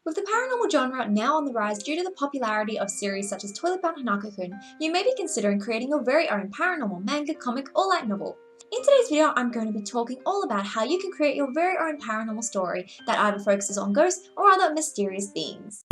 With the paranormal genre now on the rise due to the popularity of series such as Toilet Bound Hanako-Kun, you may be considering creating your very own paranormal manga, comic, or light novel. In today's video, I'm going to be talking all about how you can create your very own paranormal story that either focuses on ghosts or other mysterious beings.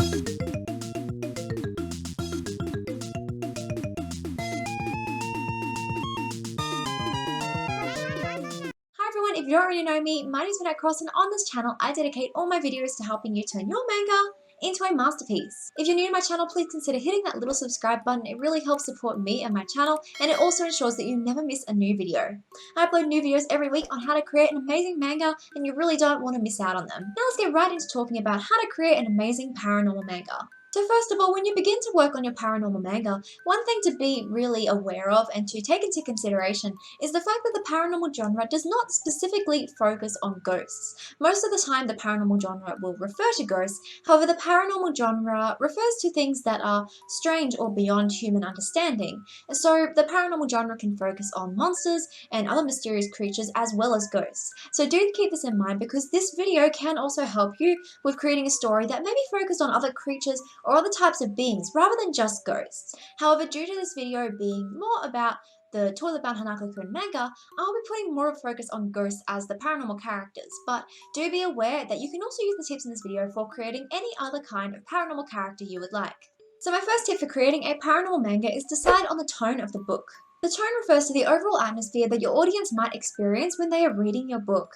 Hi everyone, if you don't already know me, my name is Mangaka, and on this channel I dedicate all my videos to helping you turn your manga into a masterpiece. If you're new to my channel, please consider hitting that little subscribe button. It really helps support me and my channel, and it also ensures that you never miss a new video. I upload new videos every week on how to create an amazing manga, and you really don't want to miss out on them. Now let's get right into talking about how to create an amazing paranormal manga. So first of all, when you begin to work on your paranormal manga, one thing to be really aware of and to take into consideration is the fact that the paranormal genre does not specifically focus on ghosts. Most of the time, the paranormal genre will refer to ghosts. However, the paranormal genre refers to things that are strange or beyond human understanding. So the paranormal genre can focus on monsters and other mysterious creatures as well as ghosts. So do keep this in mind, because this video can also help you with creating a story that may be focused on other creatures or other types of beings rather than just ghosts. However, due to this video being more about the Toilet Bound Hanako-Kun manga, I'll be putting more of a focus on ghosts as the paranormal characters, but do be aware that you can also use the tips in this video for creating any other kind of paranormal character you would like. So my first tip for creating a paranormal manga is decide on the tone of the book. The tone refers to the overall atmosphere that your audience might experience when they are reading your book.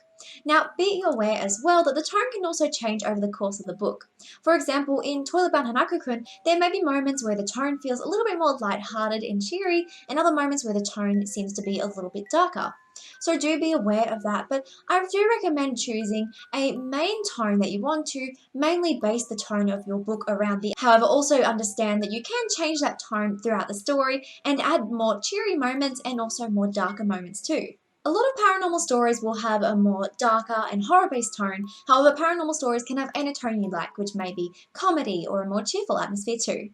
Now, be aware as well that the tone can also change over the course of the book. For example, in Toilet Bound Hanako-Kun, there may be moments where the tone feels a little bit more lighthearted and cheery, and other moments where the tone seems to be a little bit darker. So do be aware of that, but I do recommend choosing a main tone that you want to mainly base the tone of your book around. However, also understand that you can change that tone throughout the story and add more cheery moments and also more darker moments too. A lot of paranormal stories will have a more darker and horror-based tone. However, paranormal stories can have any tone you like, which may be comedy or a more cheerful atmosphere too.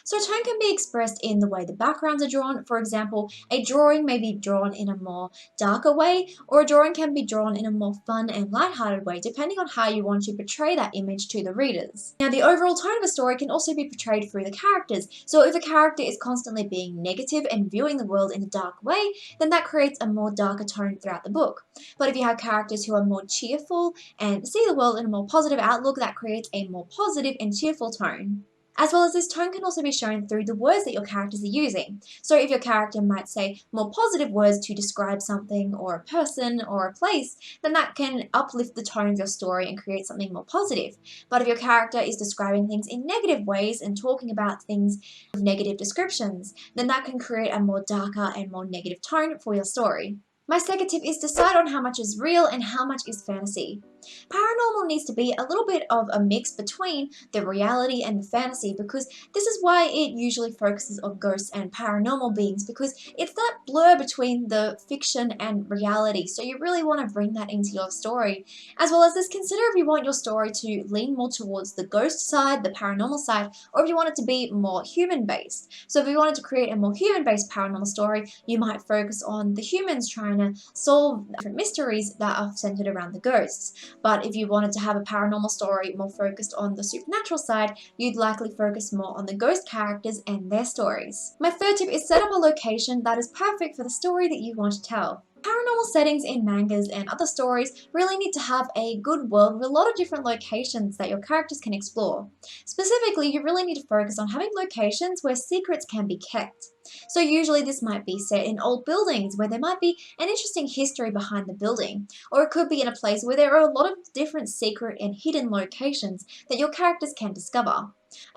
So tone can be expressed in the way the backgrounds are drawn. For example, a drawing may be drawn in a more darker way, or a drawing can be drawn in a more fun and lighthearted way, depending on how you want to portray that image to the readers. Now, the overall tone of a story can also be portrayed through the characters. So if a character is constantly being negative and viewing the world in a dark way, then that creates a more darker tone throughout the book. But if you have characters who are more cheerful and see the world in a more positive outlook, that creates a more positive and cheerful tone. As well as this tone can also be shown through the words that your characters are using. So if your character might say more positive words to describe something or a person or a place, then that can uplift the tone of your story and create something more positive. But if your character is describing things in negative ways and talking about things with negative descriptions, then that can create a more darker and more negative tone for your story. My second tip is decide on how much is real and how much is fantasy. Paranormal needs to be a little bit of a mix between the reality and the fantasy, because this is why it usually focuses on ghosts and paranormal beings, because it's that blur between the fiction and reality. So you really want to bring that into your story. As well as this, consider if you want your story to lean more towards the ghost side, the paranormal side, or if you want it to be more human-based. So if you wanted to create a more human-based paranormal story, you might focus on the humans trying to solve different mysteries that are centered around the ghosts. But if you wanted to have a paranormal story more focused on the supernatural side, you'd likely focus more on the ghost characters and their stories. My third tip is set up a location that is perfect for the story that you want to tell. Paranormal settings in mangas and other stories really need to have a good world with a lot of different locations that your characters can explore. Specifically, you really need to focus on having locations where secrets can be kept. So usually this might be set in old buildings where there might be an interesting history behind the building, or it could be in a place where there are a lot of different secret and hidden locations that your characters can discover.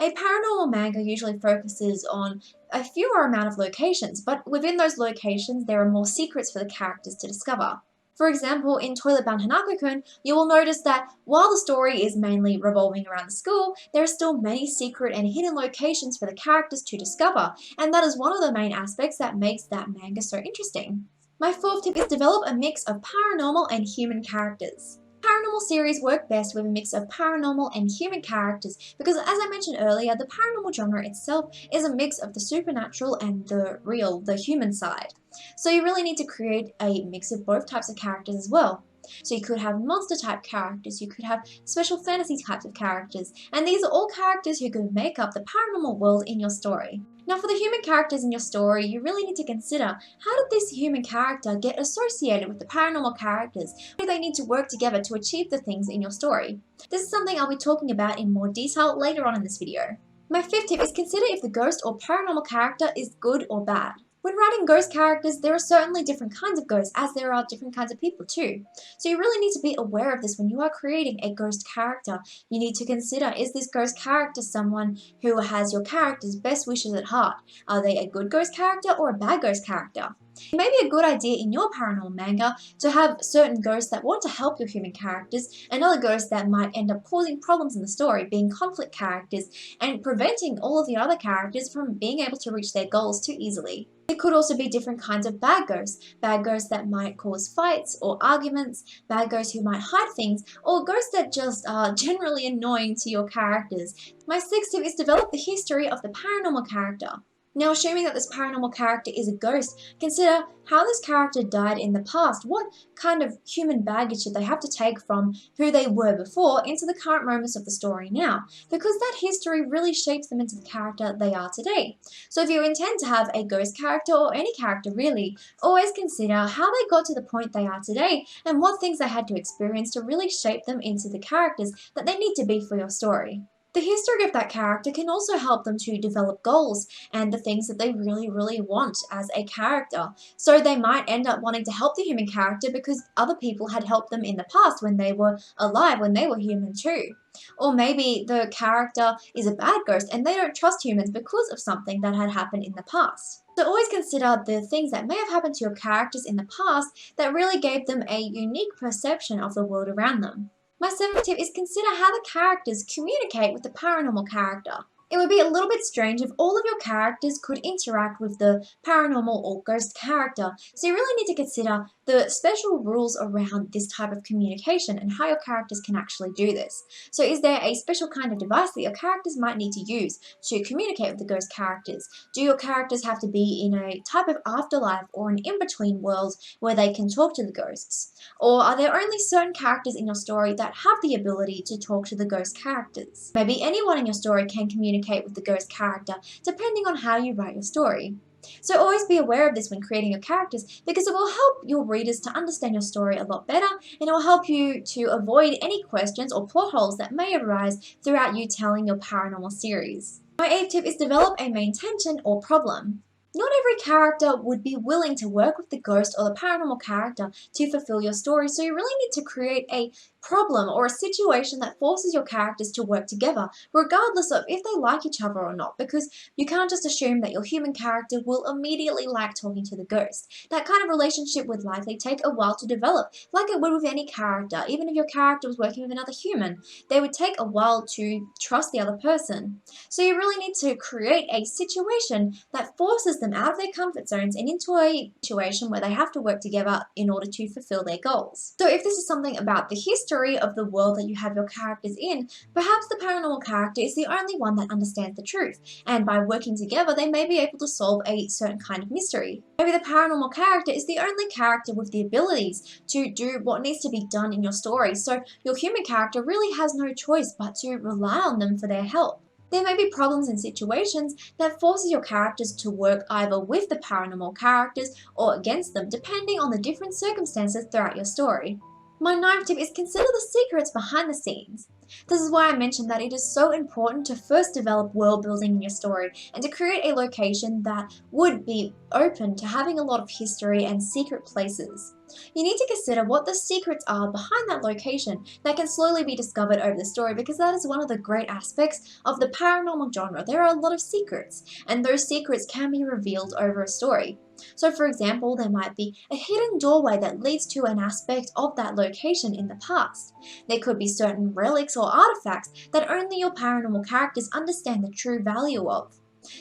A paranormal manga usually focuses on a fewer amount of locations, but within those locations there are more secrets for the characters to discover. For example, in Toilet Bound Hanako-Kun, you will notice that while the story is mainly revolving around the school, there are still many secret and hidden locations for the characters to discover, and that is one of the main aspects that makes that manga so interesting. My fourth tip is develop a mix of paranormal and human characters. Paranormal series work best with a mix of paranormal and human characters because, as I mentioned earlier, the paranormal genre itself is a mix of the supernatural and the real, the human side. So you really need to create a mix of both types of characters as well. So you could have monster type characters, you could have special fantasy types of characters, and these are all characters who could make up the paranormal world in your story. Now for the human characters in your story, you really need to consider, how did this human character get associated with the paranormal characters? How do they need to work together to achieve the things in your story? This is something I'll be talking about in more detail later on in this video. My fifth tip is consider if the ghost or paranormal character is good or bad. When writing ghost characters, there are certainly different kinds of ghosts, as there are different kinds of people too. So you really need to be aware of this when you are creating a ghost character. You need to consider, is this ghost character someone who has your character's best wishes at heart? Are they a good ghost character or a bad ghost character? It may be a good idea in your paranormal manga to have certain ghosts that want to help your human characters and other ghosts that might end up causing problems in the story, being conflict characters and preventing all of the other characters from being able to reach their goals too easily. There could also be different kinds of bad ghosts that might cause fights or arguments, bad ghosts who might hide things, or ghosts that just are generally annoying to your characters. My sixth tip is develop the history of the paranormal character. Now, assuming that this paranormal character is a ghost, consider how this character died in the past. What kind of human baggage should they have to take from who they were before into the current moments of the story now? Because that history really shapes them into the character they are today. So if you intend to have a ghost character, or any character really, always consider how they got to the point they are today and what things they had to experience to really shape them into the characters that they need to be for your story. The history of that character can also help them to develop goals and the things that they really want as a character. So they might end up wanting to help the human character because other people had helped them in the past when they were alive, when they were human too. Or maybe the character is a bad ghost and they don't trust humans because of something that had happened in the past. So always consider the things that may have happened to your characters in the past that really gave them a unique perception of the world around them. My seventh tip is consider how the characters communicate with the paranormal character. It would be a little bit strange if all of your characters could interact with the paranormal or ghost character, so you really need to consider the special rules around this type of communication and how your characters can actually do this. So is there a special kind of device that your characters might need to use to communicate with the ghost characters? Do your characters have to be in a type of afterlife or an in-between world where they can talk to the ghosts? Or are there only certain characters in your story that have the ability to talk to the ghost characters? Maybe anyone in your story can communicate with the ghost character, depending on how you write your story. So always be aware of this when creating your characters, because it will help your readers to understand your story a lot better, and it will help you to avoid any questions or plot holes that may arise throughout you telling your paranormal series. My eighth tip is develop a main tension or problem. Not every character would be willing to work with the ghost or the paranormal character to fulfill your story, so you really need to create a problem or a situation that forces your characters to work together, regardless of if they like each other or not, because you can't just assume that your human character will immediately like talking to the ghost. That kind of relationship would likely take a while to develop, like it would with any character. Even if your character was working with another human, they would take a while to trust the other person. So you really need to create a situation that forces them out of their comfort zones and into a situation where they have to work together in order to fulfill their goals. So if this is something about the history of the world that you have your characters in, perhaps the paranormal character is the only one that understands the truth, and by working together they may be able to solve a certain kind of mystery. Maybe the paranormal character is the only character with the abilities to do what needs to be done in your story, so your human character really has no choice but to rely on them for their help. There may be problems and situations that forces your characters to work either with the paranormal characters or against them, depending on the different circumstances throughout your story. My ninth tip is consider the secrets behind the scenes. This is why I mentioned that it is so important to first develop world building in your story and to create a location that would be open to having a lot of history and secret places. You need to consider what the secrets are behind that location that can slowly be discovered over the story, because that is one of the great aspects of the paranormal genre. There are a lot of secrets, and those secrets can be revealed over a story. So for example, there might be a hidden doorway that leads to an aspect of that location in the past. There could be certain relics or artifacts that only your paranormal characters understand the true value of.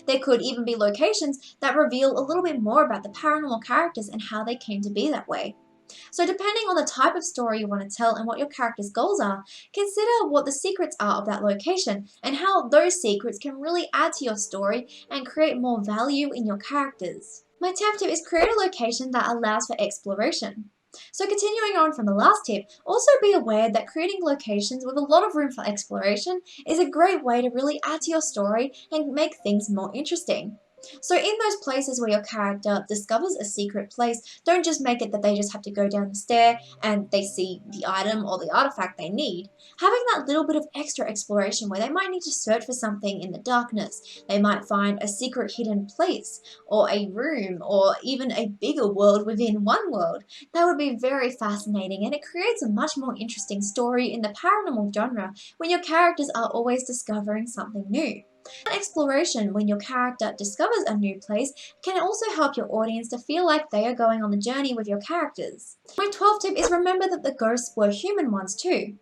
There could even be locations that reveal a little bit more about the paranormal characters and how they came to be that way. So depending on the type of story you want to tell and what your character's goals are, consider what the secrets are of that location and how those secrets can really add to your story and create more value in your characters. My 10th tip is create a location that allows for exploration. So continuing on from the last tip, also be aware that creating locations with a lot of room for exploration is a great way to really add to your story and make things more interesting. So in those places where your character discovers a secret place, don't just make it that they just have to go down the stair and they see the item or the artifact they need. Having that little bit of extra exploration where they might need to search for something in the darkness, they might find a secret hidden place or a room or even a bigger world within one world. That would be very fascinating, and it creates a much more interesting story in the paranormal genre when your characters are always discovering something new. Exploration, when your character discovers a new place, can also help your audience to feel like they are going on the journey with your characters. My 12th tip is remember that the ghosts were human ones too.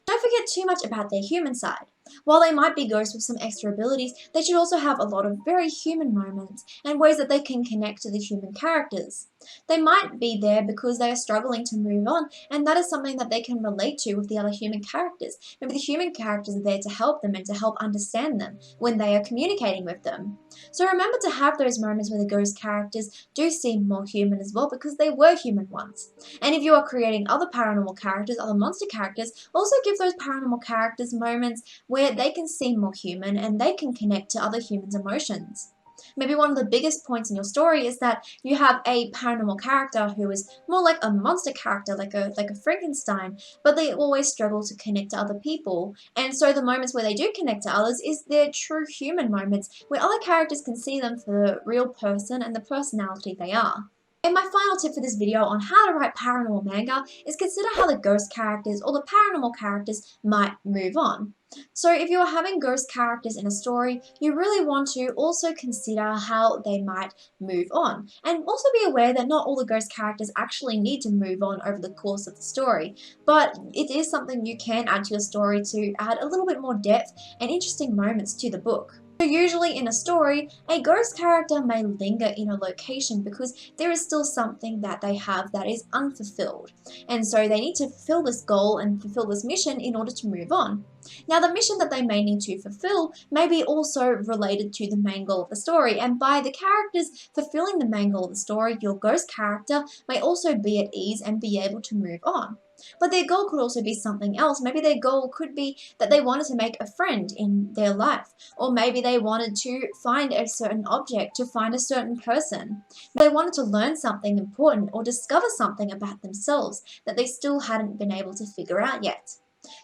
Don't forget too much about their human side. While they might be ghosts with some extra abilities, they should also have a lot of very human moments and ways that they can connect to the human characters. They might be there because they are struggling to move on, and that is something that they can relate to with the other human characters. Maybe the human characters are there to help them and to help understand them when they are communicating with them. So remember to have those moments where the ghost characters do seem more human as well, because they were human once. And if you are creating other paranormal characters, other monster characters, also give those paranormal characters moments where they can seem more human and they can connect to other humans' emotions. Maybe one of the biggest points in your story is that you have a paranormal character who is more like a monster character, like a Frankenstein, but they always struggle to connect to other people. And so the moments where they do connect to others is their true human moments, where other characters can see them for the real person and the personality they are. And my final tip for this video on how to write paranormal manga is consider how the ghost characters or the paranormal characters might move on. So if you're having ghost characters in a story, you really want to also consider how they might move on. And also be aware that not all the ghost characters actually need to move on over the course of the story, but it is something you can add to your story to add a little bit more depth and interesting moments to the book. So usually in a story, a ghost character may linger in a location because there is still something that they have that is unfulfilled. And so they need to fulfill this goal and fulfill this mission in order to move on. Now the mission that they may need to fulfill may be also related to the main goal of the story, and by the characters fulfilling the main goal of the story, your ghost character may also be at ease and be able to move on. But their goal could also be something else. Maybe their goal could be that they wanted to make a friend in their life, or maybe they wanted to find a certain object, to find a certain person. They wanted to learn something important or discover something about themselves that they still hadn't been able to figure out yet.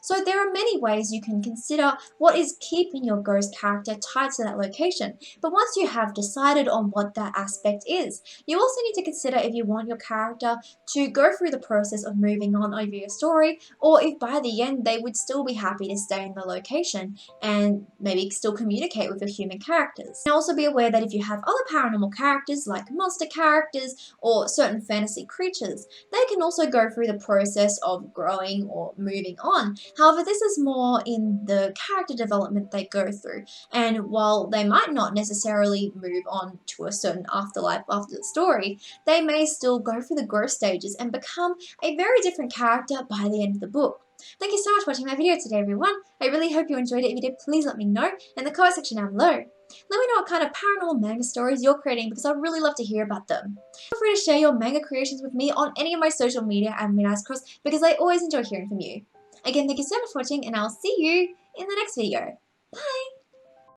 So there are many ways you can consider what is keeping your ghost character tied to that location, but once you have decided on what that aspect is, you also need to consider if you want your character to go through the process of moving on over your story, or if by the end they would still be happy to stay in the location and maybe still communicate with your human characters. And also be aware that if you have other paranormal characters like monster characters or certain fantasy creatures, they can also go through the process of growing or moving on. However, this is more in the character development they go through, and while they might not necessarily move on to a certain afterlife after the story, they may still go through the growth stages and become a very different character by the end of the book. Thank you so much for watching my video today, everyone. I really hope you enjoyed it. If you did, please let me know in the comment section down below. Let me know what kind of paranormal manga stories you're creating, because I'd really love to hear about them. Feel free to share your manga creations with me on any of my social media at Midnight Cross, because I always enjoy hearing from you. Again, thank you so much for watching, and I'll see you in the next video. Bye!